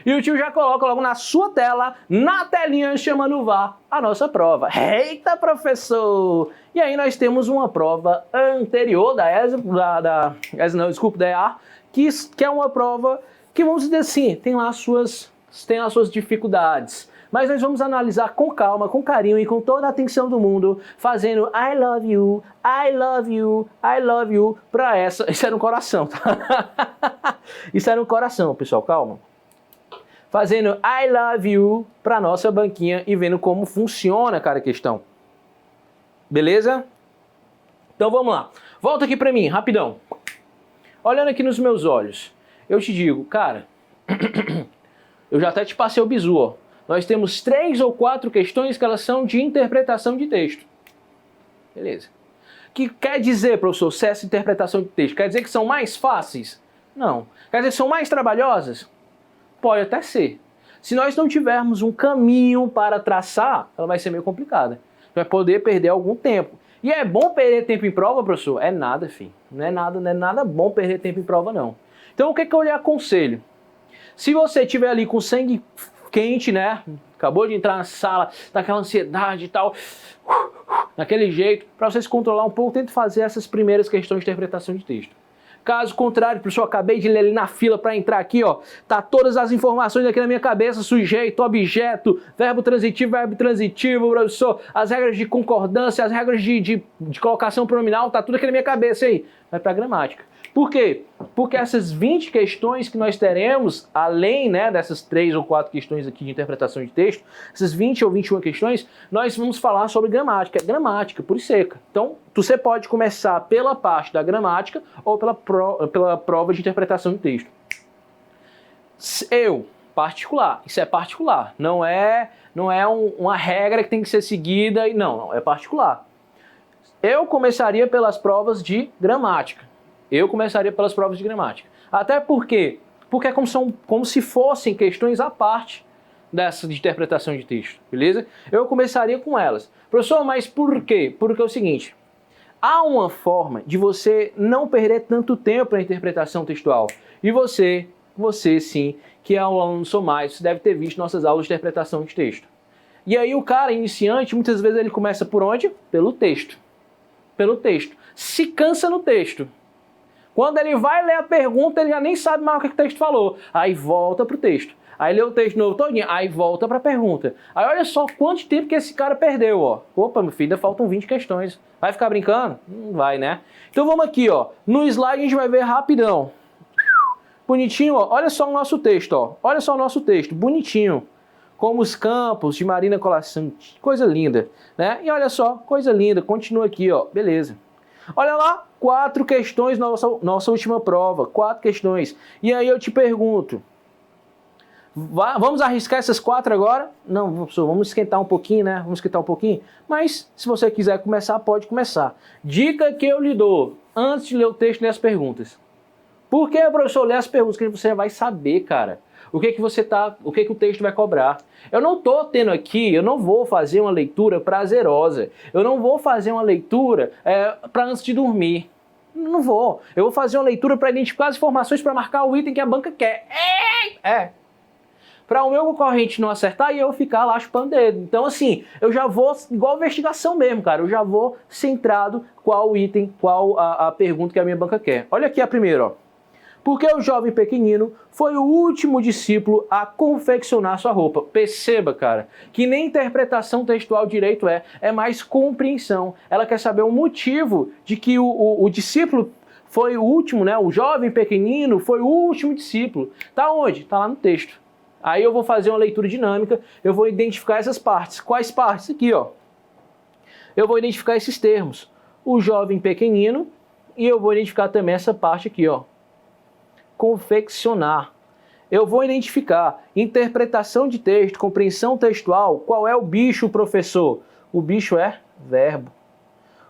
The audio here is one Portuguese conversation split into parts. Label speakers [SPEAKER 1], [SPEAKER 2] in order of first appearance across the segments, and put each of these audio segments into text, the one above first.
[SPEAKER 1] E o tio já coloca logo na sua tela, na telinha chamando o VAR, a nossa prova. Eita, professor! E aí nós temos uma prova anterior da EA, que é uma prova que, vamos dizer assim, tem lá as suas dificuldades. Mas nós vamos analisar com calma, com carinho e com toda a atenção do mundo, fazendo I love you, I love you, I love you pra essa. Isso era um coração, tá? Isso era um coração, pessoal, calma. Fazendo I love you pra nossa banquinha e vendo como funciona cada questão. Beleza? Então vamos lá. Volta aqui pra mim, rapidão. Olhando aqui nos meus olhos, eu te digo, cara, eu já até te passei o bizu, ó. Nós temos 3 ou 4 questões que elas são de interpretação de texto. Beleza. Que quer dizer, professor, se essa interpretação de texto quer dizer que são mais fáceis? Não. Quer dizer que são mais trabalhosas? Pode até ser. Se nós não tivermos um caminho para traçar, ela vai ser meio complicada. Vai poder perder algum tempo. E é bom perder tempo em prova, professor? É nada, filho. Não é nada bom perder tempo em prova, não. Então o que eu lhe aconselho? Se você estiver ali com sangue quente, né? Acabou de entrar na sala, tá aquela ansiedade e tal, daquele jeito, para você se controlar um pouco, tente fazer essas primeiras questões de interpretação de texto. Caso contrário, professor, acabei de ler ali na fila para entrar aqui, ó, tá todas as informações aqui na minha cabeça, sujeito, objeto, verbo transitivo, professor, as regras de concordância, as regras de colocação pronominal, tá tudo aqui na minha cabeça aí. Vai pra gramática. Por quê? Porque essas 20 questões que nós teremos, além, né, dessas 3 ou 4 questões aqui de interpretação de texto, essas 20 ou 21 questões, nós vamos falar sobre gramática. Gramática, pura e seca. Então, você pode começar pela parte da gramática ou pela prova de interpretação de texto. Particular, isso é particular. Não é uma regra que tem que ser seguida, não, é particular. Eu começaria pelas provas de gramática. Até porque é como se fossem questões à parte dessa de interpretação de texto, beleza? Eu começaria com elas. Professor, mas por quê? Porque é o seguinte, há uma forma de você não perder tanto tempo na interpretação textual. E você sim, que é um aluno mais, você deve ter visto nossas aulas de interpretação de texto. E aí o cara iniciante, muitas vezes ele começa por onde? Pelo texto. Se cansa no texto. Quando ele vai ler a pergunta, ele já nem sabe mais o que o texto falou. Aí volta pro texto. Aí lê o texto novo todinho, aí volta pra pergunta. Aí olha só quanto tempo que esse cara perdeu, ó. Opa, meu filho, ainda faltam 20 questões. Vai ficar brincando? Não vai, né? Então vamos aqui, ó. No slide a gente vai ver rapidão. Bonitinho, ó. Olha só o nosso texto, ó. Olha só o nosso texto, bonitinho. Como os campos de Marina Colasanti. Coisa linda, né? E olha só, coisa linda. Continua aqui, ó. Beleza. Olha lá, 4 questões na nossa última prova, 4 questões. E aí eu te pergunto, vamos arriscar essas 4 agora? Não, professor, vamos esquentar um pouquinho, né? Mas se você quiser começar, pode começar. Dica que eu lhe dou, antes de ler o texto, ler as perguntas. Por que, professor, ler as perguntas? Que você vai saber, cara. O que o texto vai cobrar. Eu não vou fazer uma leitura prazerosa. Eu não vou fazer uma leitura para antes de dormir. Não vou. Eu vou fazer uma leitura para identificar as informações para marcar o item que a banca quer. Para o meu concorrente não acertar e eu ficar lá chupando dedo. Então, assim, eu já vou, igual investigação mesmo, cara, eu já vou centrado qual item, qual a pergunta que a minha banca quer. Olha aqui a primeira, ó. Porque o jovem pequenino foi o último discípulo a confeccionar sua roupa. Perceba, cara, que nem interpretação textual direito é mais compreensão. Ela quer saber o motivo de que o discípulo foi o último, né? O jovem pequenino foi o último discípulo. Tá onde? Tá lá no texto. Aí eu vou fazer uma leitura dinâmica, eu vou identificar essas partes. Quais partes? Aqui, ó. Eu vou identificar esses termos. O jovem pequenino e eu vou identificar também essa parte aqui, ó. Confeccionar. Eu vou identificar interpretação de texto, compreensão textual. Qual é o bicho, professor? O bicho é verbo.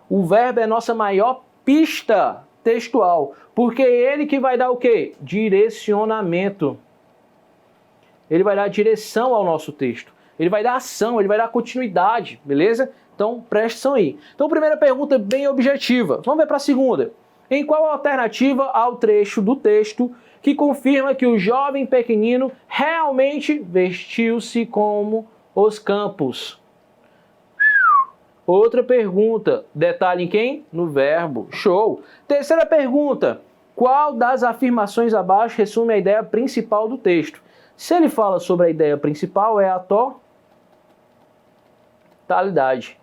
[SPEAKER 1] O verbo é a nossa maior pista textual, porque é ele que vai dar o quê? Direcionamento. Ele vai dar direção ao nosso texto. Ele vai dar ação, ele vai dar continuidade, beleza? Então, preste atenção aí. Então, primeira pergunta bem objetiva. Vamos ver para a segunda. Em qual alternativa ao trecho do texto que confirma que o jovem pequenino realmente vestiu-se como os campos? Outra pergunta, detalhe em quem? No verbo. Show! Terceira pergunta, qual das afirmações abaixo resume a ideia principal do texto? Se ele fala sobre a ideia principal, é a totalidade.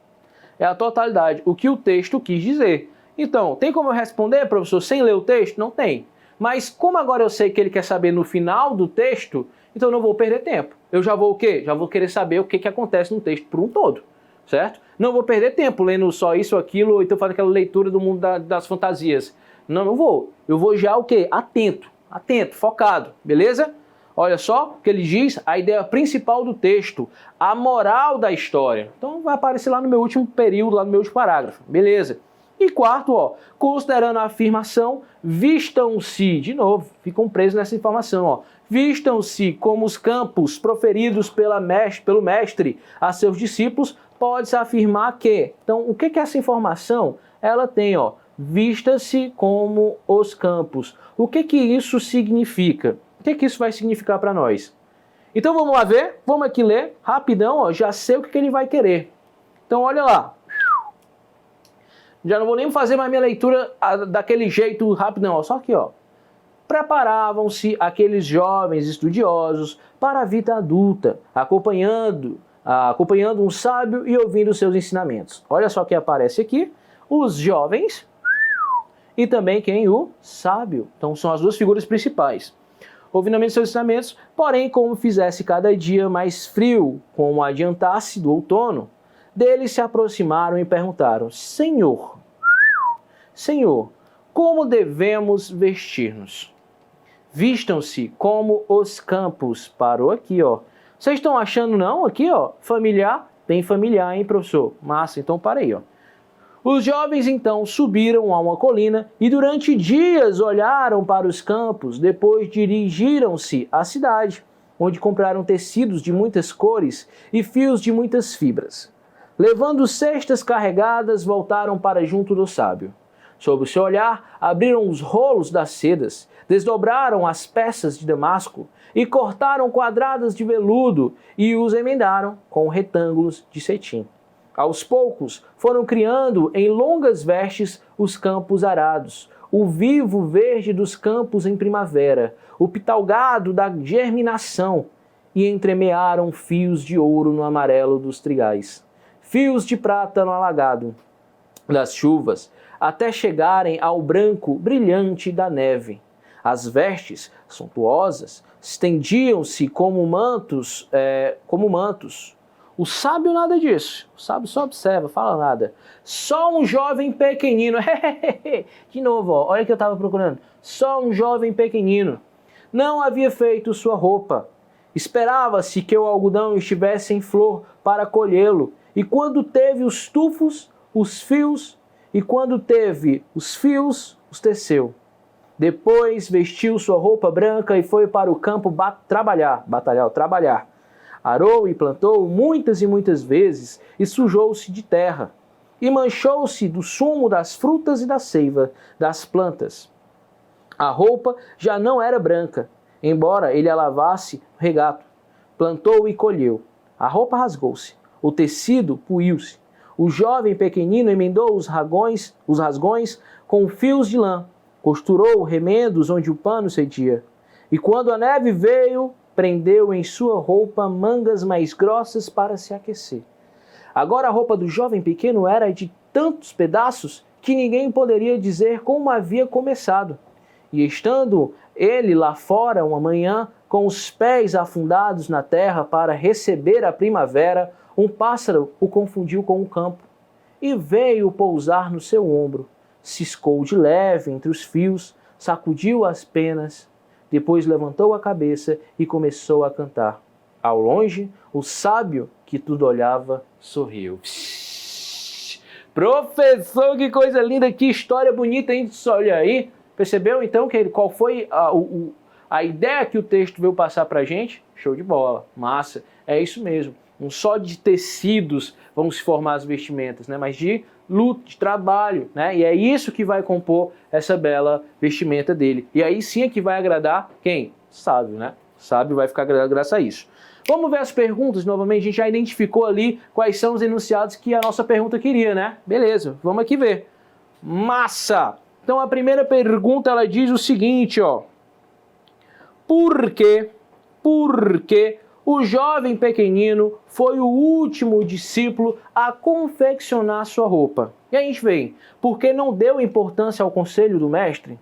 [SPEAKER 1] É a totalidade, o que o texto quis dizer. Então, tem como eu responder, professor, sem ler o texto? Não tem. Mas como agora eu sei que ele quer saber no final do texto, então eu não vou perder tempo. Eu já vou o quê? Já vou querer saber o que acontece no texto por um todo, certo? Não vou perder tempo lendo só isso, aquilo, ou então fazendo aquela leitura do mundo das fantasias. Não vou. Eu vou já o quê? Atento, focado, beleza? Olha só o que ele diz, a ideia principal do texto, a moral da história. Então vai aparecer lá no meu último período, lá no meu último parágrafo, beleza? E quarto, ó, considerando a afirmação, vistam-se, de novo, ficam presos nessa informação, ó, vistam-se como os campos proferidos pelo mestre a seus discípulos, pode-se afirmar que. Então, o que essa informação ela tem, ó, vista-se como os campos. O que isso significa? O que isso vai significar para nós? Então vamos lá ver, vamos aqui ler, rapidão, ó, já sei o que ele vai querer. Então olha lá. Já não vou nem fazer mais minha leitura daquele jeito rapidão, ó, só aqui, ó. Preparavam-se aqueles jovens estudiosos para a vida adulta, acompanhando um sábio e ouvindo seus ensinamentos. Olha só quem aparece aqui, os jovens e também quem? O sábio. Então são as duas figuras principais. Ouvindo seus ensinamentos, porém como fizesse cada dia mais frio, como adiantasse do outono, deles se aproximaram e perguntaram, Senhor, como devemos vestir-nos? Vistam-se como os campos. Parou aqui, ó. Vocês estão achando não? Aqui, ó, familiar? Bem familiar, hein, professor? Massa, então para aí, ó. Os jovens então subiram a uma colina e durante dias olharam para os campos, depois dirigiram-se à cidade, onde compraram tecidos de muitas cores e fios de muitas fibras. Levando cestas carregadas, voltaram para junto do sábio. Sob o seu olhar, abriram os rolos das sedas, desdobraram as peças de damasco e cortaram quadradas de veludo e os emendaram com retângulos de cetim. Aos poucos, foram criando em longas vestes os campos arados, o vivo verde dos campos em primavera, o pitalgado da germinação, e entremearam fios de ouro no amarelo dos trigais, fios de prata no alagado das chuvas, até chegarem ao branco brilhante da neve. As vestes, suntuosas, estendiam-se como mantos. O sábio nada disso. O sábio só observa, fala nada. Só um jovem pequenino. De novo, ó, olha o que eu estava procurando. Só um jovem pequenino. Não havia feito sua roupa. Esperava-se que o algodão estivesse em flor para colhê-lo. E quando teve os tufos, os fios, os teceu. Depois vestiu sua roupa branca e foi para o campo trabalhar. Arou e plantou muitas e muitas vezes e sujou-se de terra. E manchou-se do sumo das frutas e da seiva das plantas. A roupa já não era branca, embora ele a lavasse no regato. Plantou e colheu. A roupa rasgou-se, o tecido puiu-se. O jovem pequenino emendou os rasgões com fios de lã, costurou remendos onde o pano cedia. E quando a neve veio, prendeu em sua roupa mangas mais grossas para se aquecer. Agora a roupa do jovem pequeno era de tantos pedaços que ninguém poderia dizer como havia começado. E estando ele lá fora uma manhã, com os pés afundados na terra para receber a primavera, um pássaro o confundiu com o campo e veio pousar no seu ombro. Ciscou de leve entre os fios, sacudiu as penas, depois levantou a cabeça e começou a cantar. Ao longe, o sábio, que tudo olhava, sorriu. Professor, que coisa linda, que história bonita, hein? Olha aí. Percebeu, então, qual foi a ideia que o texto veio passar pra gente? Show de bola, massa. É isso mesmo. Não só de tecidos vão se formar as vestimentas, né? Mas de luta, de trabalho, né? E é isso que vai compor essa bela vestimenta dele. E aí sim é que vai agradar quem? Sábio, né? Sábio vai ficar agradado graças a isso. Vamos ver as perguntas novamente, a gente já identificou ali quais são os enunciados que a nossa pergunta queria, né? Beleza, vamos aqui ver. Massa! Então a primeira pergunta ela diz o seguinte, ó. Por que o jovem pequenino foi o último discípulo a confeccionar sua roupa? E a gente vem, porque não deu importância ao conselho do mestre?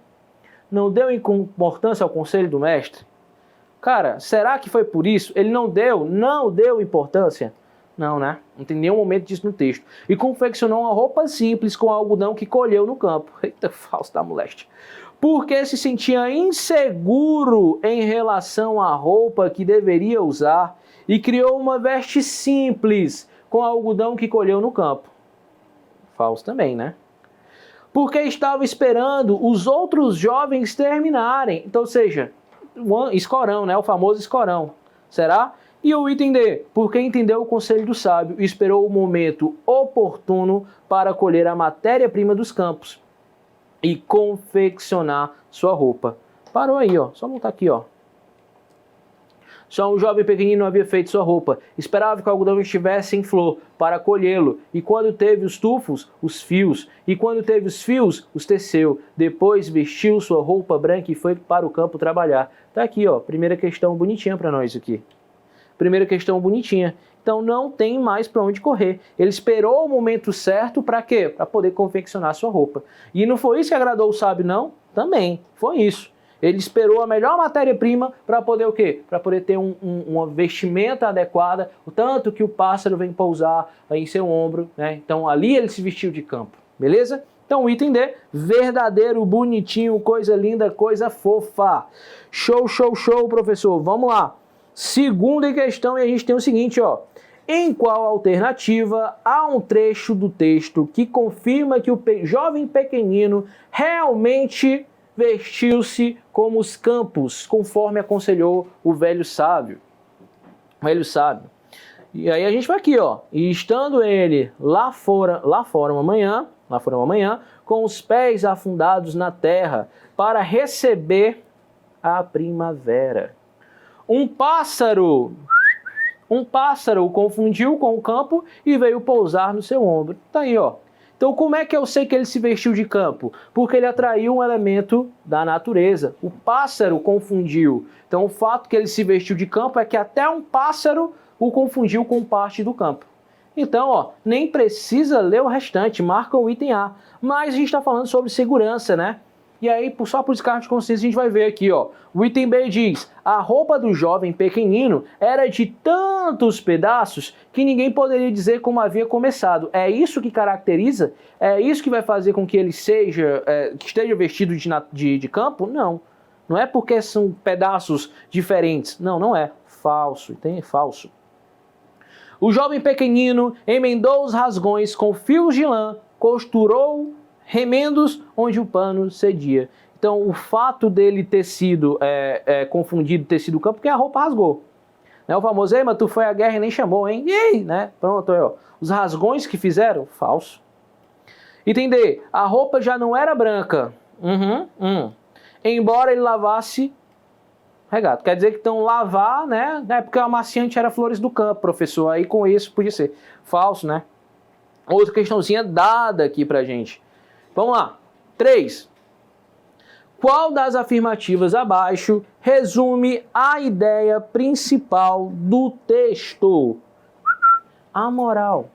[SPEAKER 1] Não deu importância ao conselho do mestre? Cara, será que foi por isso? Ele não deu importância? Não, né? Não tem nenhum momento disso no texto. E confeccionou uma roupa simples com algodão que colheu no campo. Eita, falso da moléstia. Porque se sentia inseguro em relação à roupa que deveria usar e criou uma veste simples com algodão que colheu no campo. Falso também, né? Porque estava esperando os outros jovens terminarem. Então, ou seja, escorão, né? O famoso escorão. Será? E o item D, porque entendeu o conselho do sábio e esperou o momento oportuno para colher a matéria-prima dos campos e confeccionar sua roupa. Parou aí, ó. Só voltar aqui, ó. Só um jovem pequenino havia feito sua roupa. Esperava que o algodão estivesse em flor para colhê-lo. E quando teve os tufos, os fios. E quando teve os fios, os teceu. Depois vestiu sua roupa branca e foi para o campo trabalhar. Tá aqui, ó. Primeira questão bonitinha para nós aqui. Primeira questão bonitinha. Então não tem mais para onde correr. Ele esperou o momento certo para quê? Para poder confeccionar sua roupa. E não foi isso que agradou o sábio, não? Também foi isso. Ele esperou a melhor matéria-prima para poder o quê? Para poder ter uma vestimenta adequada, o tanto que o pássaro vem pousar em seu ombro, né? Então ali ele se vestiu de campo, beleza? Então o item D, verdadeiro, bonitinho, coisa linda, coisa fofa. Show, show, show, professor. Vamos lá. Segunda questão, e a gente tem o seguinte, ó. Em qual alternativa há um trecho do texto que confirma que o jovem pequenino realmente vestiu-se como os campos, conforme aconselhou o velho sábio? O velho sábio. E aí a gente vai aqui, ó. E estando ele lá fora uma manhã, com os pés afundados na terra, para receber a primavera. Um pássaro o confundiu com o campo e veio pousar no seu ombro. Tá aí, ó. Então como é que eu sei que ele se vestiu de campo? Porque ele atraiu um elemento da natureza. O pássaro confundiu. Então o fato que ele se vestiu de campo é que até um pássaro o confundiu com parte do campo. Então, ó, nem precisa ler o restante, marca o item A. Mas a gente está falando sobre segurança, né? E aí, só por descarte de consciência, a gente vai ver aqui, ó. O item B diz, a roupa do jovem pequenino era de tantos pedaços que ninguém poderia dizer como havia começado. É isso que caracteriza? É isso que vai fazer com que ele que esteja vestido de campo? Não. Não é porque são pedaços diferentes. Não, não é. Falso. Item é falso. O jovem pequenino emendou os rasgões com fios de lã, costurou remendos onde o pano cedia. Então, o fato dele ter sido confundido, ter sido o campo, porque a roupa rasgou. Né? O famoso, ei, mas tu foi à guerra e nem chamou, hein? E aí, né? Pronto, aí, ó. Os rasgões que fizeram, falso. Item D, a roupa já não era branca. Embora ele lavasse regado. Quer dizer que então lavar, né? É porque o amaciante era flores do campo, professor. Aí com isso podia ser falso, né? Outra questãozinha dada aqui pra gente. Vamos lá. 3. Qual das afirmativas abaixo resume a ideia principal do texto? A moral.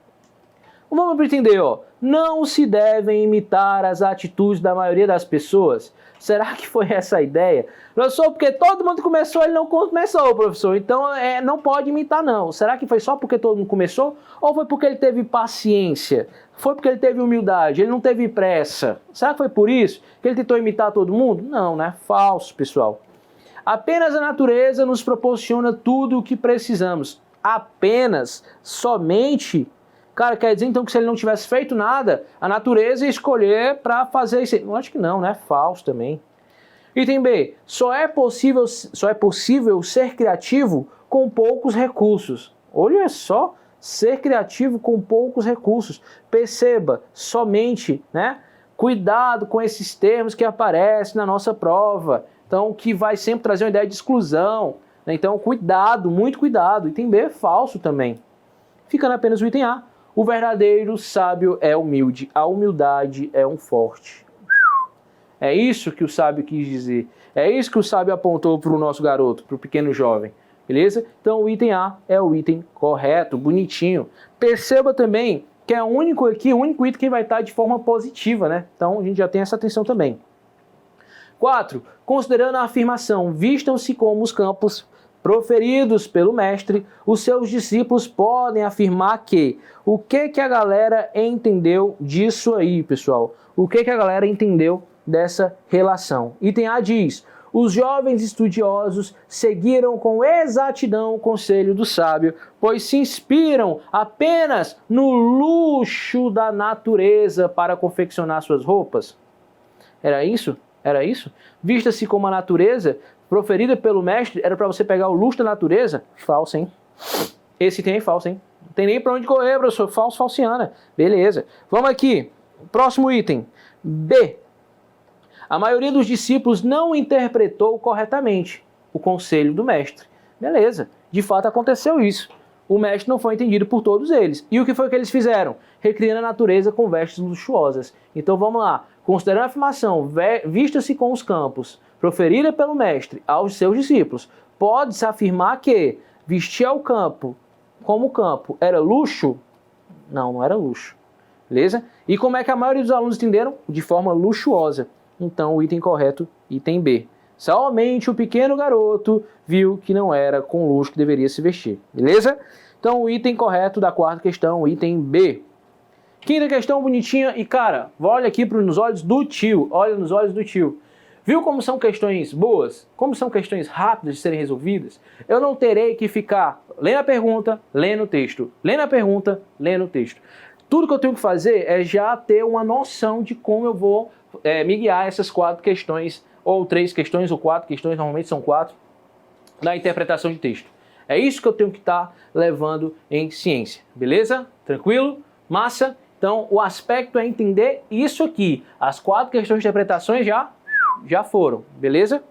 [SPEAKER 1] Vamos entender, ó. Não se devem imitar as atitudes da maioria das pessoas. Será que foi essa a ideia? Professor, porque todo mundo começou, ele não começou, professor. Então não pode imitar, não. Será que foi só porque todo mundo começou? Ou foi porque ele teve paciência? Foi porque ele teve humildade? Ele não teve pressa? Será que foi por isso que ele tentou imitar todo mundo? Não, né? Falso, pessoal. Apenas a natureza nos proporciona tudo o que precisamos. Apenas, somente. Cara, quer dizer então que se ele não tivesse feito nada, a natureza ia escolher para fazer isso? Eu acho que não, né? Falso também. Item B. Só é possível ser criativo com poucos recursos. Olha só, ser criativo com poucos recursos. Perceba, somente, né? Cuidado com esses termos que aparecem na nossa prova. Então, que vai sempre trazer uma ideia de exclusão. Né? Então, cuidado, muito cuidado. Item B é falso também. Ficando apenas o item A. O verdadeiro sábio é humilde. A humildade é um forte. É isso que o sábio quis dizer. É isso que o sábio apontou para o nosso garoto, para o pequeno jovem. Beleza? Então, o item A é o item correto, bonitinho. Perceba também que é o único aqui, o único item que vai estar de forma positiva, né? Então a gente já tem essa atenção também. 4. Considerando a afirmação, vistam-se como os campos proferidos pelo mestre, os seus discípulos podem afirmar que... O que a galera entendeu disso aí, pessoal? O que a galera entendeu dessa relação? Item A diz... Os jovens estudiosos seguiram com exatidão o conselho do sábio, pois se inspiram apenas no luxo da natureza para confeccionar suas roupas. Era isso? Era isso? Vista-se como a natureza, proferida pelo mestre, era para você pegar o luxo da natureza? Falso, hein? Esse item é falso, hein? Não tem nem para onde correr, professor. Falso, falciana. Beleza. Vamos aqui. Próximo item. B. A maioria dos discípulos não interpretou corretamente o conselho do mestre. Beleza, de fato aconteceu isso. O mestre não foi entendido por todos eles. E o que foi que eles fizeram? Recriando a natureza com vestes luxuosas. Então vamos lá. Considerando a afirmação, vista-se com os campos, proferida pelo mestre aos seus discípulos, pode-se afirmar que vestir ao campo, como o campo, era luxo? Não, não era luxo. Beleza? E como é que a maioria dos alunos entenderam? De forma luxuosa. Então, o item correto, item B. Somente o pequeno garoto viu que não era com luxo que deveria se vestir. Beleza? Então, o item correto da quarta questão, o item B. Quinta questão bonitinha. E, cara, olha aqui nos olhos do tio. Olha nos olhos do tio. Viu como são questões boas? Como são questões rápidas de serem resolvidas? Eu não terei que ficar lendo a pergunta, lendo o texto. Lendo a pergunta, lendo o texto. Tudo que eu tenho que fazer é já ter uma noção de como eu vou me guiar essas 4 questões, ou 3 questões, ou 4 questões, normalmente são 4, na interpretação de texto. É isso que eu tenho que estar levando em ciência, beleza? Tranquilo? Massa? Então, o aspecto é entender isso aqui. As 4 questões de interpretações já foram, beleza?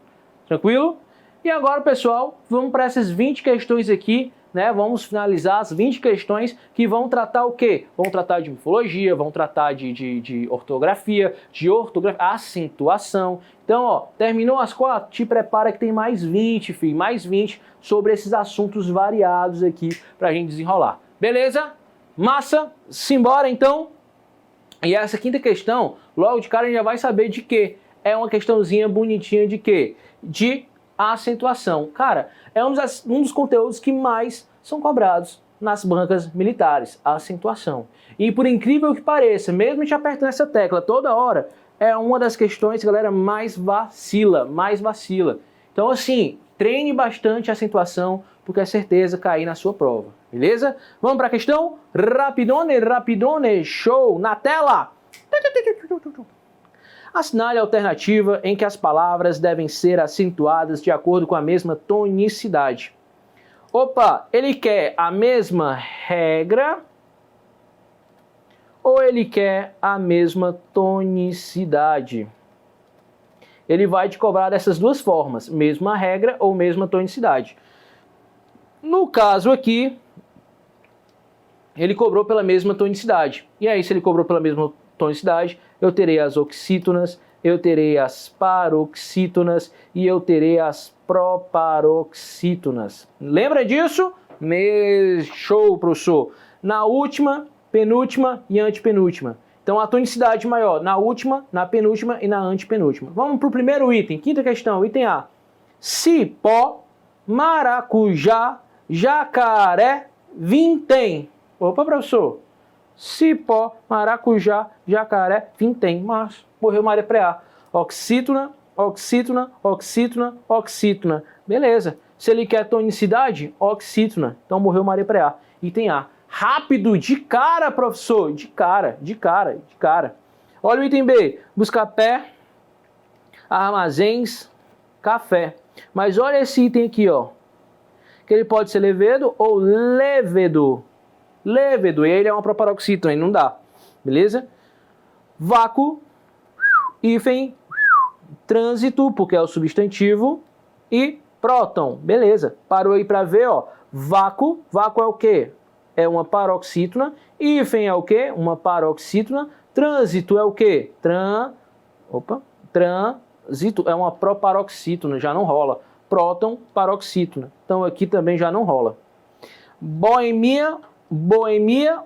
[SPEAKER 1] Tranquilo? E agora, pessoal, vamos para essas 20 questões aqui, né? Vamos finalizar as 20 questões que vão tratar o quê? Vão tratar de morfologia, vão tratar de ortografia, acentuação. Então, ó, terminou as 4? Te prepara que tem mais 20, filho, mais 20 sobre esses assuntos variados aqui pra gente desenrolar. Beleza? Massa? Simbora, então? E essa quinta questão, logo de cara a gente já vai saber de quê? É uma questãozinha bonitinha de quê? De acentuação. Cara, é um dos conteúdos que mais são cobrados nas bancas militares, a acentuação. E por incrível que pareça, mesmo te apertando essa tecla toda hora, é uma das questões que a galera mais vacila. Então assim, treine bastante a acentuação, porque é certeza cair na sua prova, beleza? Vamos para a questão? Rapidone, show, na tela! Assinale a alternativa em que as palavras devem ser acentuadas de acordo com a mesma tonicidade. Opa, ele quer a mesma regra ou ele quer a mesma tonicidade? Ele vai te cobrar dessas duas formas, mesma regra ou mesma tonicidade. No caso aqui, ele cobrou pela mesma tonicidade. E aí, se ele cobrou pela mesma tonicidade, eu terei as oxítonas, eu terei as paroxítonas e eu terei as proparoxítonas. Lembra disso? Show, professor! Na última, penúltima e antepenúltima. Então a tonicidade maior na última, na penúltima e na antepenúltima. Vamos para o primeiro item, quinta questão, item A. Cipó, maracujá, jacaré, vintém. Opa, professor! Cipó, maracujá, jacaré, vintém. Mas morreu Maria Preá. Oxítona, oxítona, oxítona, oxítona. Beleza. Se ele quer tonicidade, oxítona. Então morreu Maria Preá. Item A. Rápido, de cara, professor. De cara. Olha o item B. Buscapé, armazéns, café. Mas olha esse item aqui, ó. Que ele pode ser levedo ou levedor. Lévedo, ele é uma proparoxítona, aí não dá, beleza? Vácuo, hífen, trânsito, porque é o substantivo, e próton, beleza. Parou aí para ver, ó. Vácuo é o quê? É uma paroxítona. Hífen é o quê? Uma paroxítona. Trânsito é o quê? Trânsito é uma proparoxítona, já não rola. Próton, paroxítona. Então aqui também já não rola. Boemia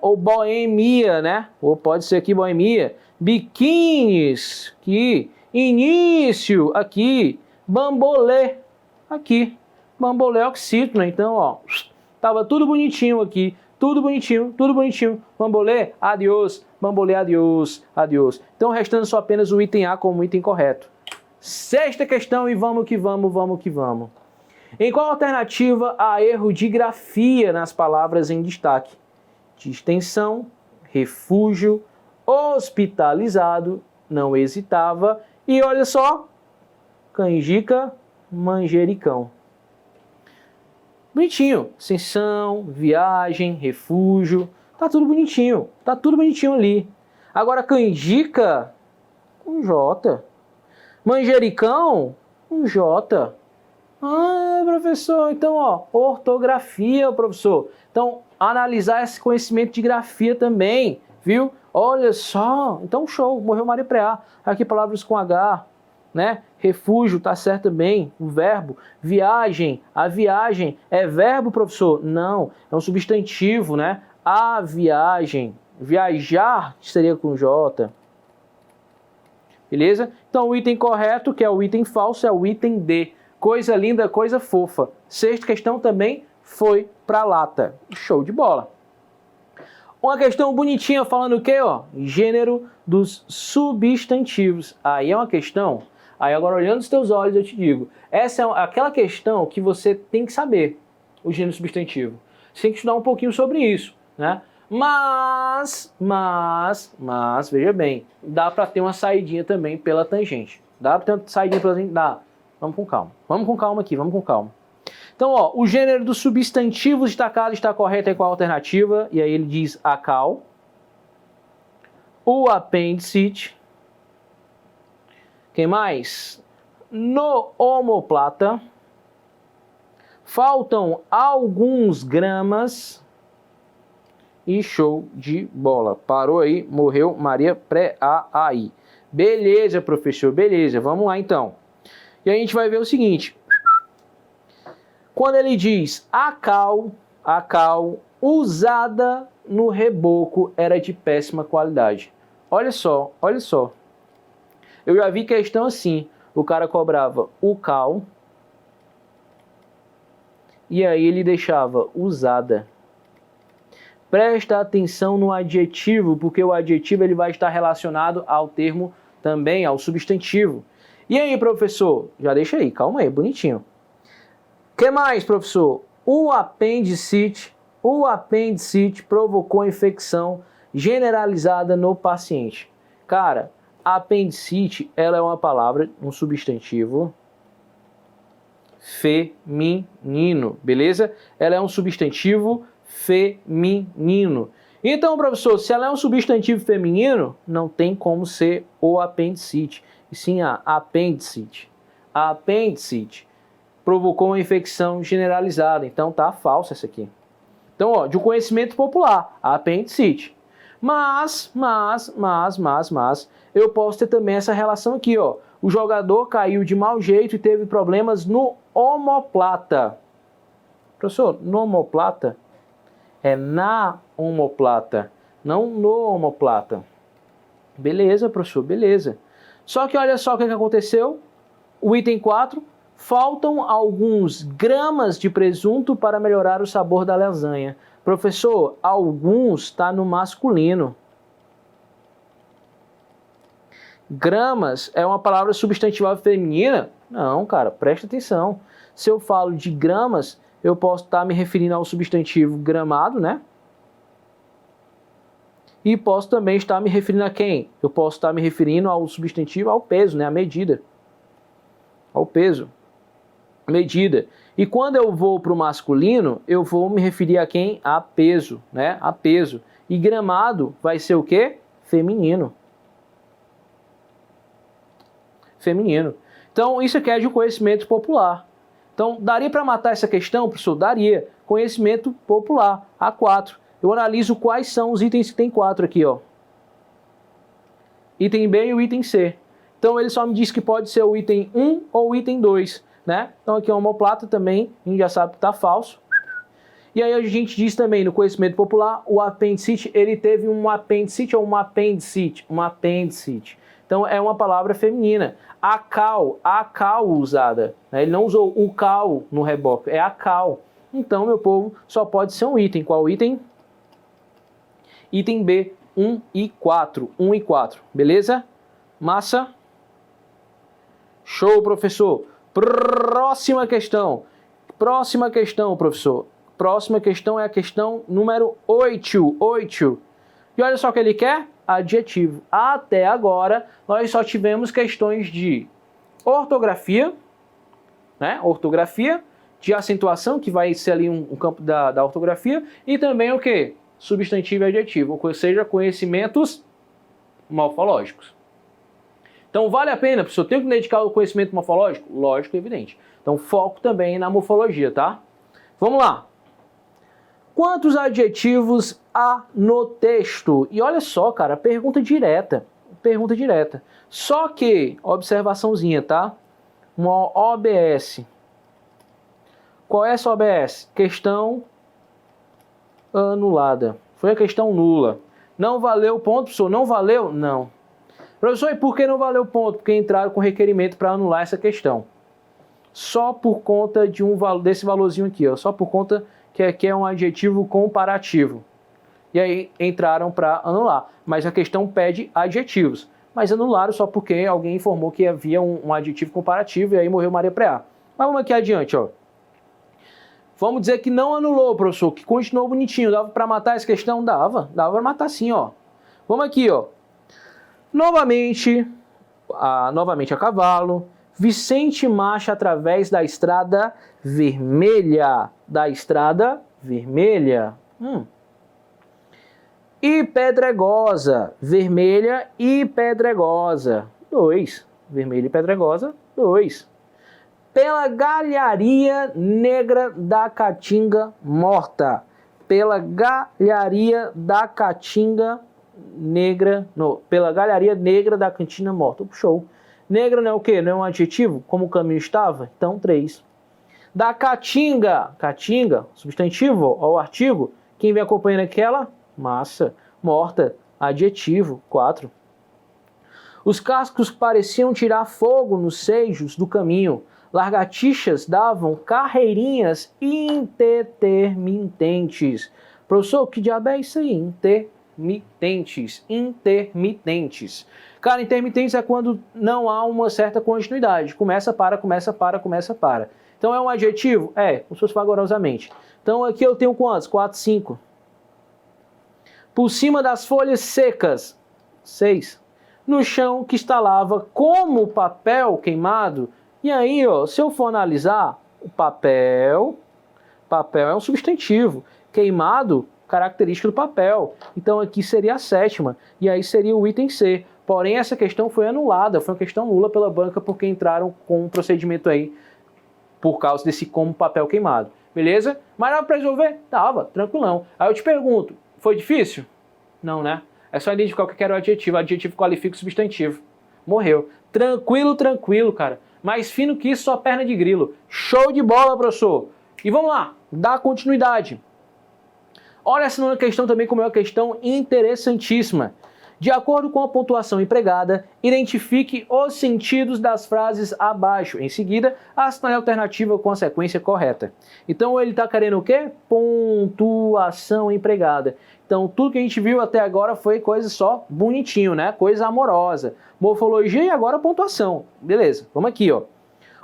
[SPEAKER 1] ou boemia, né? Ou pode ser aqui boemia. Biquínis, aqui. Início, aqui. Bambolê, aqui. Bambolê oxítona. Então, ó, tava tudo bonitinho aqui. Tudo bonitinho, tudo bonitinho. Bambolê, adiós. Bambolê, adiós, adiós. Então, restando só apenas o item A como item correto. Sexta questão e vamos que vamos, vamos que vamos. Em qual alternativa há erro de grafia nas palavras em destaque? Distensão, refúgio, hospitalizado, não hesitava. E olha só, canjica, manjericão. Bonitinho. Ascensão, viagem, refúgio. Tá tudo bonitinho ali. Agora canjica, com J. Manjericão, com J. Ah, professor, então, ó, ortografia, professor. Então, analisar esse conhecimento de grafia também, viu? Olha só, então show, morreu Maria Preá. Aqui palavras com H, né? Refúgio, tá certo também, o verbo. Viagem, a viagem é verbo, professor? Não, é um substantivo, né? A viagem, viajar seria com J. Beleza? Então, o item correto, que é o item falso, é o item D. Coisa linda, coisa fofa. Sexta questão também foi para lata. Show de bola. Uma questão bonitinha falando o quê? Ó? Gênero dos substantivos. Aí é uma questão... Aí agora olhando os teus olhos eu te digo. Essa é aquela questão que você tem que saber. O gênero substantivo. Você tem que estudar um pouquinho sobre isso, né? Mas, veja bem. Dá para ter uma saidinha também pela tangente. Dá para ter uma saidinha pela tangente? Dá. Vamos com calma. Vamos com calma aqui, vamos com calma. Então, ó, o gênero dos substantivos destacado está correto em qual alternativa? E aí ele diz a cal, o apêndice, quem mais? No omoplata, faltam alguns gramas e show de bola. Parou aí, morreu Maria Preá aí. Beleza, professor, beleza. Vamos lá então. E a gente vai ver o seguinte. Quando ele diz a cal usada no reboco era de péssima qualidade. Olha só, olha só. Eu já vi questão assim. O cara cobrava o cal e aí ele deixava usada. Presta atenção no adjetivo, porque o adjetivo ele vai estar relacionado ao termo também, ao substantivo. E aí, professor? Já deixa aí, calma aí, bonitinho. O que mais, professor? O apendicite provocou infecção generalizada no paciente. Cara, apendicite, ela é uma palavra, um substantivo feminino, beleza? Ela é um substantivo feminino. Então, professor, se ela é um substantivo feminino, não tem como ser o apendicite, e sim a apendicite. A apendicite provocou uma infecção generalizada, então tá falsa essa aqui. Então, ó, de um conhecimento popular, a apendicite. Mas, eu posso ter também essa relação aqui, ó. O jogador caiu de mau jeito e teve problemas no omoplata. Professor, no omoplata? É na omoplata, não no omoplata. Beleza, professor, beleza. Só que olha só o que aconteceu. O item 4, faltam alguns gramas de presunto para melhorar o sabor da lasanha. Professor, alguns está no masculino. Gramas é uma palavra substantiva feminina? Não, cara, presta atenção. Se eu falo de gramas, eu posso estar me referindo ao substantivo gramado, né? E posso também estar me referindo a quem? Eu posso estar me referindo ao substantivo, ao peso, né? A medida. Ao peso. Medida. E quando eu vou para o masculino, eu vou me referir a quem? A peso, né? A peso. E gramado vai ser o quê? Feminino. Feminino. Então, isso aqui é de conhecimento popular. Então, daria para matar essa questão, professor? Daria. Conhecimento popular, A4. Eu analiso quais são os itens que tem 4 aqui, ó. Item B e o item C. Então, ele só me diz que pode ser o item 1 ou o item 2, né? Então, aqui é uma omoplata também, a gente já sabe que está falso. E aí a gente diz também, no conhecimento popular, o apendicite, ele teve um apendicite ou uma apendicite? Uma apendicite. Então, é uma palavra feminina. A cal usada, né? Ele não usou o cal no reboque, é a cal. Então, meu povo, só pode ser um item. Qual item? Item B, 1 e 4. 1 e 4, beleza? Massa? Show, professor. Próxima questão. Próxima questão, professor. Próxima questão é a questão número 8. 8. E olha só o que ele quer? Adjetivo. Até agora, nós só tivemos questões de ortografia, né? Ortografia, de acentuação, que vai ser ali um campo da ortografia, e também o quê? Substantivo e adjetivo, ou seja, conhecimentos morfológicos. Então, vale a pena, professor, tenho que dedicar ao conhecimento morfológico? Lógico, evidente. Então, foco também na morfologia, tá? Vamos lá. Quantos adjetivos há no texto? E olha só, cara, pergunta direta. Pergunta direta. Só que, observaçãozinha, tá? Uma OBS. Qual é essa OBS? Questão anulada. Foi a questão nula. Não valeu o ponto, professor? Não valeu? Não. Professor, e por que não valeu o ponto? Porque entraram com requerimento para anular essa questão. Só por conta de desse valorzinho aqui, ó. Só por conta que aqui é um adjetivo comparativo. E aí entraram para anular. Mas a questão pede adjetivos. Mas anularam só porque alguém informou que havia um adjetivo comparativo e aí morreu Maria Preá. Mas vamos aqui adiante, ó. Vamos dizer que não anulou, professor, que continuou bonitinho. Dava para matar essa questão? Dava. Dava para matar sim, ó. Vamos aqui, ó. Novamente a cavalo, Vicente marcha através da estrada vermelha. Da estrada vermelha. E pedregosa. Vermelha e pedregosa. 2. Vermelha e pedregosa. 2. Pela galharia negra da caatinga morta. Pela galharia da caatinga negra. Não, pela galharia negra da cantina morta. Show. Negra não é o quê? Não é um adjetivo? Como o caminho estava? Então, 3. Da caatinga. Caatinga, substantivo, ó, o artigo. Quem vem acompanhando aquela? Massa. Morta, adjetivo. 4. Os cascos pareciam tirar fogo nos seios do caminho. Lagartixas davam carreirinhas intermitentes. Professor, que diabo é isso aí? Intermitentes. Intermitentes. Cara, intermitentes é quando não há uma certa continuidade. Começa, para, começa, para, começa, para. Então é um adjetivo? É, como se fosse vagarosamente. Então aqui eu tenho quantos? 4, 5. Por cima das folhas secas. 6. No chão que estalava como papel queimado. E aí, ó, se eu for analisar, o papel é um substantivo. Queimado, característica do papel. Então aqui seria a 7ª. E aí seria o item C. Porém, essa questão foi anulada. Foi uma questão nula pela banca porque entraram com um procedimento aí por causa desse como papel queimado. Beleza? Mas dava para resolver? Dava, tranquilão. Aí eu te pergunto, foi difícil? Não, né? É só identificar o que era o adjetivo. O adjetivo qualifica o substantivo. Morreu. Tranquilo, tranquilo, cara. Mais fino que isso, só perna de grilo. Show de bola, professor. E vamos lá, dá continuidade. Olha essa nona questão também como é uma questão interessantíssima. De acordo com a pontuação empregada, identifique os sentidos das frases abaixo. Em seguida, assinale a alternativa com a sequência correta. Então ele está querendo o quê? Pontuação empregada. Então tudo que a gente viu até agora foi coisa só bonitinho, né? Coisa amorosa. Morfologia e agora pontuação. Beleza, vamos aqui, ó.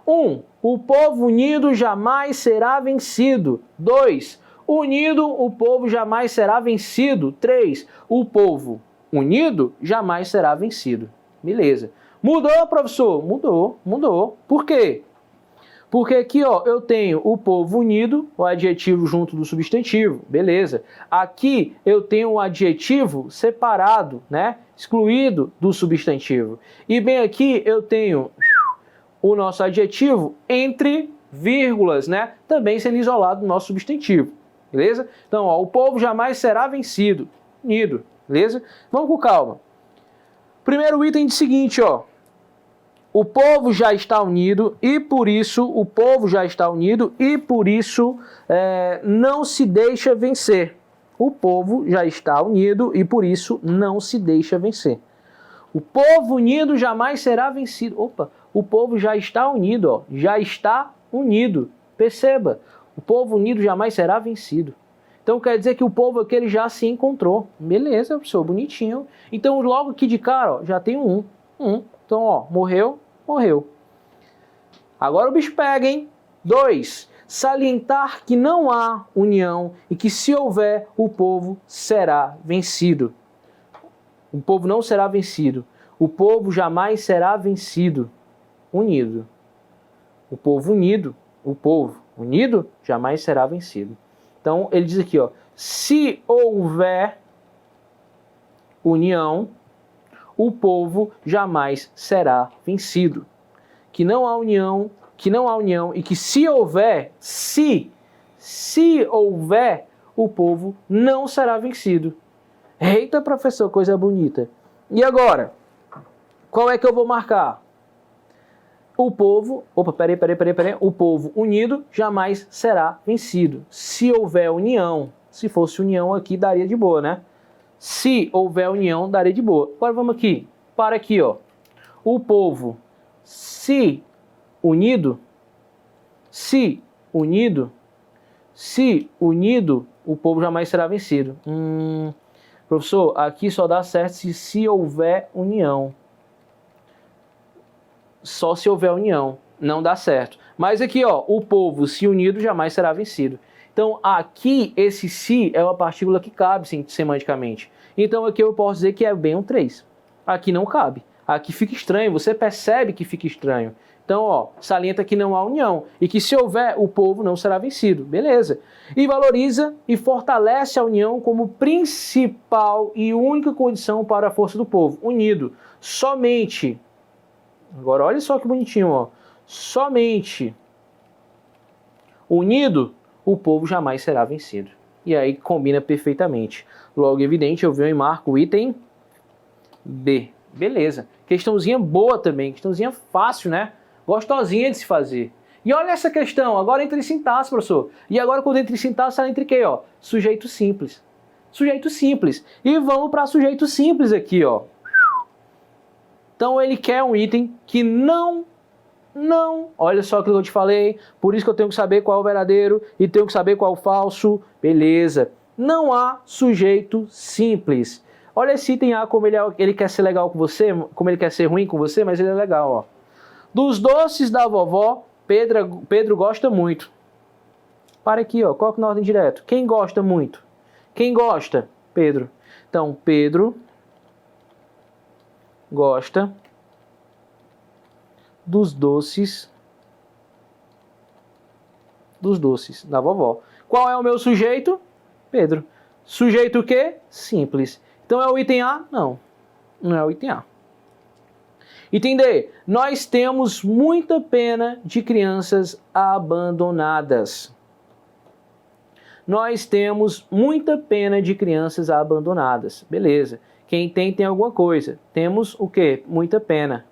[SPEAKER 1] 1. O povo unido jamais será vencido. 2. Unido, o povo jamais será vencido. 3. O povo unido jamais será vencido. Beleza. Mudou, professor? Mudou. Por quê? Porque aqui, ó, eu tenho o povo unido, o adjetivo junto do substantivo, beleza. Aqui eu tenho o adjetivo separado, né, excluído do substantivo. E bem aqui eu tenho o nosso adjetivo entre vírgulas, né, também sendo isolado do nosso substantivo, beleza? Então, ó, o povo jamais será vencido, unido, beleza? Vamos com calma. Primeiro item de seguinte, ó. O povo já está unido e por isso não se deixa vencer. O povo já está unido e por isso não se deixa vencer. O povo unido jamais será vencido. Opa, o povo já está unido, ó. Já está unido. Perceba, o povo unido jamais será vencido. Então quer dizer que o povo aqui ele já se encontrou. Beleza, professor, bonitinho. Então logo aqui de cara, ó, já tem um. Então, ó, morreu. Agora o bicho pega, hein? 2. Salientar que não há união e que se houver, o povo será vencido. O povo não será vencido. O povo jamais será vencido. Unido. O povo unido jamais será vencido. Então ele diz aqui, ó, se houver união, o povo jamais será vencido. Que não há união e que se houver, o povo não será vencido. Eita, professor, coisa bonita. E agora, qual é que eu vou marcar? O povo, o povo unido jamais será vencido. Se houver união, se fosse união aqui daria de boa, né? Se houver união, daria de boa. Agora vamos aqui. Para aqui, ó. O povo, se unido, o povo jamais será vencido. Professor, aqui só dá certo se houver união. Só se houver união. Não dá certo. Mas aqui, ó, o povo, se unido, jamais será vencido. Então, aqui, esse se é uma partícula que cabe semanticamente. Então, aqui eu posso dizer que é bem um 3. Aqui não cabe. Aqui fica estranho. Você percebe que fica estranho. Então, ó, salienta que não há união. E que se houver, o povo não será vencido. Beleza. E valoriza e fortalece a união como principal e única condição para a força do povo. Unido. Somente. Agora, olha só que bonitinho, ó. Somente unido, o povo jamais será vencido. E aí combina perfeitamente. Logo, evidente, eu venho e marco o item B. Beleza. Questãozinha boa também. Questãozinha fácil, né? Gostosinha de se fazer. E olha essa questão. Agora entra em sintaxe, professor. E agora quando entra em sintaxe, ela entra em quê, ó? Sujeito simples. Sujeito simples. E vamos para sujeito simples aqui, ó. Então ele quer um item que não, olha só aquilo que eu te falei, por isso que eu tenho que saber qual é o verdadeiro e tenho que saber qual é o falso, beleza. Não há sujeito simples. Olha esse item A, como ele quer ser legal com você, como ele quer ser ruim com você, mas ele é legal, ó. Dos doces da vovó, Pedro gosta muito. Para aqui, ó, coloca na ordem direto. Quem gosta muito? Quem gosta? Pedro. Então, Pedro gosta dos doces da vovó. Qual é o meu sujeito? Pedro. Sujeito o quê? Simples. Então é o item A? Não. Não é o item A. Item D. Nós temos muita pena de crianças abandonadas. Nós temos muita pena de crianças abandonadas. Beleza. Quem tem alguma coisa. Temos o quê? Muita pena.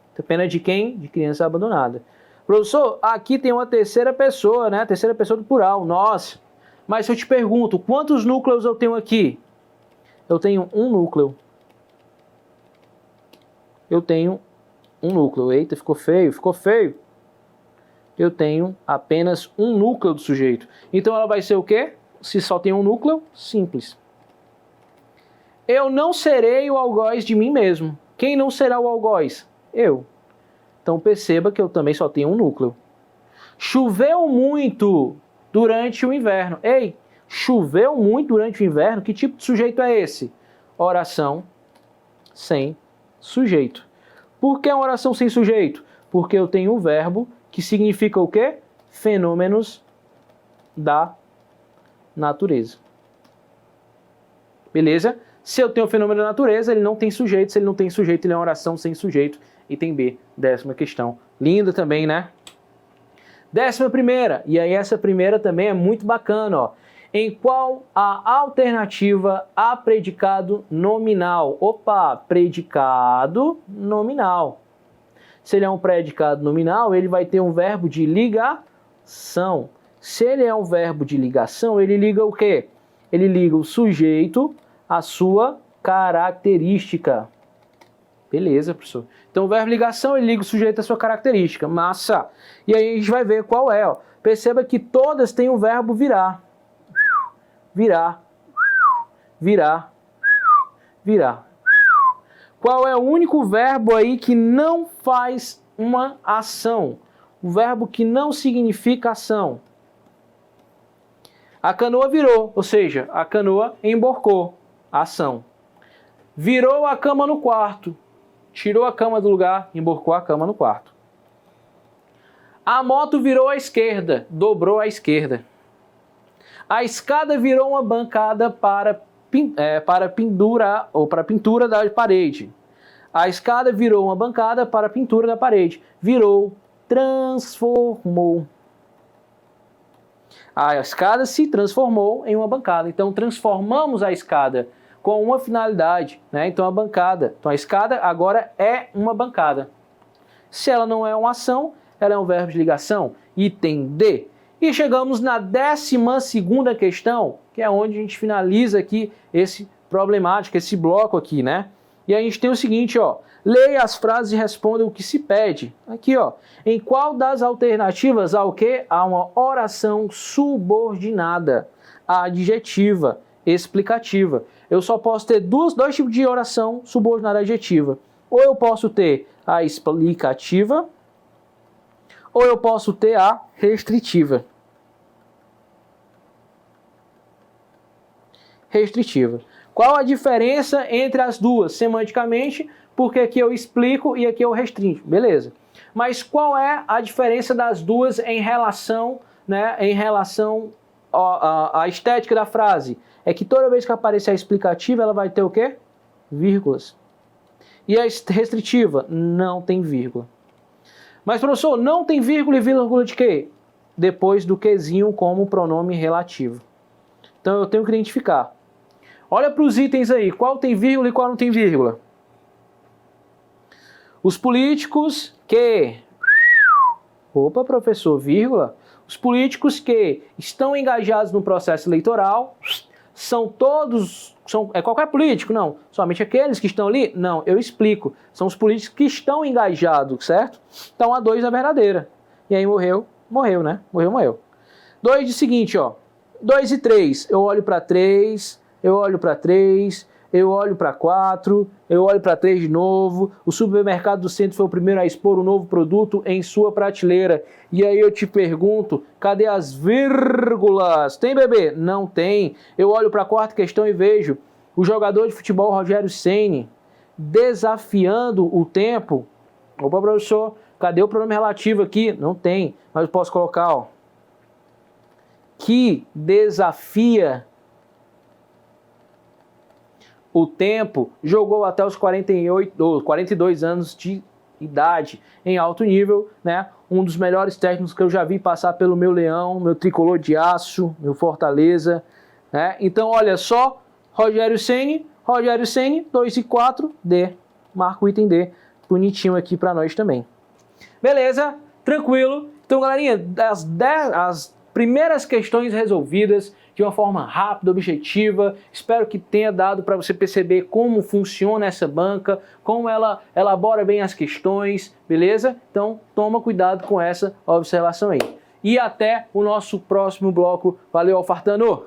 [SPEAKER 1] Muita pena de quem? De criança abandonada. Professor, aqui tem uma terceira pessoa, né? Terceira pessoa do plural, nós. Mas se eu te pergunto, quantos núcleos eu tenho aqui? Eu tenho um núcleo. Eu tenho um núcleo. Eita, ficou feio, ficou feio. Eu tenho apenas um núcleo do sujeito. Então ela vai ser o quê? Se só tem um núcleo, simples. Eu não serei o algoz de mim mesmo. Quem não será o algoz? Eu. Então perceba que eu também só tenho um núcleo. Choveu muito durante o inverno. Ei, choveu muito durante o inverno? Que tipo de sujeito é esse? Oração sem sujeito. Por que uma oração sem sujeito? Porque eu tenho um verbo que significa o quê? Fenômenos da natureza. Beleza? Se eu tenho o fenômeno da natureza, ele não tem sujeito. Se ele não tem sujeito, ele é uma oração sem sujeito. Item B, 10ª questão. Linda também, né? 11ª, e aí essa primeira também é muito bacana, ó. Em qual a alternativa a predicado nominal? Opa, predicado nominal. Se ele é um predicado nominal, ele vai ter um verbo de ligação. Se ele é um verbo de ligação, ele liga o quê? Ele liga o sujeito à sua característica. Beleza, professor. Então o verbo ligação, ele liga o sujeito à sua característica. Massa! E aí a gente vai ver qual é, ó. Perceba que todas têm o verbo virar. Virar, virar, virar. Qual é o único verbo aí que não faz uma ação? O verbo que não significa ação. A canoa virou, ou seja, a canoa emborcou. Ação. Virou a cama no quarto. Tirou a cama do lugar, emborcou a cama no quarto. A moto virou à esquerda, dobrou à esquerda. A escada virou uma bancada para pintura ou para pintura da parede. A escada virou uma bancada para pintura da parede. Virou, transformou. A escada se transformou em uma bancada. Então transformamos a escada com uma finalidade, né? Então a bancada, então a escada agora é uma bancada. Se ela não é uma ação, ela é um verbo de ligação. Item D. E chegamos na 12ª questão, que é onde a gente finaliza aqui esse problemático, esse bloco aqui, né? E a gente tem o seguinte, ó. Leia as frases e responda o que se pede. Aqui, ó. Em qual das alternativas há o quê? Há uma oração subordinada, adjetiva, explicativa. Eu só posso ter dois tipos de oração subordinada adjetiva. Ou eu posso ter a explicativa, ou eu posso ter a restritiva. Restritiva. Qual a diferença entre as duas? Semanticamente, porque aqui eu explico e aqui eu restringo. Beleza. Mas qual é a diferença das duas em relação, né, à estética da frase? É que toda vez que aparecer a explicativa, ela vai ter o quê? Vírgulas. E a restritiva? Não tem vírgula. Mas, professor, não tem vírgula e vírgula de quê? Depois do quezinho como pronome relativo. Então eu tenho que identificar. Olha para os itens aí, qual tem vírgula e qual não tem vírgula. Os políticos que... Opa, professor, vírgula. Os políticos que estão engajados no processo eleitoral são todos... É qualquer político? Não. Somente aqueles que estão ali? Não, eu explico. São os políticos que estão engajados, certo? Então a 2 é verdadeira. E aí morreu, né? Morreu. 2 de seguinte, ó. 2 e 3. Eu olho para 3, eu olho para 3, eu olho para 4, eu olho para 3 de novo. O supermercado do centro foi o primeiro a expor um novo produto em sua prateleira. E aí eu te pergunto, cadê as vírgulas? Tem, bebê? Não tem. Eu olho para a 4ª questão e vejo o jogador de futebol Rogério Ceni desafiando o tempo. Opa, professor, cadê o pronome relativo aqui? Não tem, mas eu posso colocar, ó. Que desafia o tempo, jogou até os 42 anos de idade, em alto nível, né? Um dos melhores técnicos que eu já vi passar pelo meu Leão, meu tricolor de aço, meu Fortaleza, né? Então, olha só, Rogério Ceni, 2 e 4, D. Marca o item D, bonitinho aqui para nós também. Beleza? Tranquilo? Então, galerinha, as primeiras questões resolvidas de uma forma rápida, objetiva. Espero que tenha dado para você perceber como funciona essa banca, como ela elabora bem as questões, beleza? Então, toma cuidado com essa observação aí. E até o nosso próximo bloco. Valeu, Alfartano!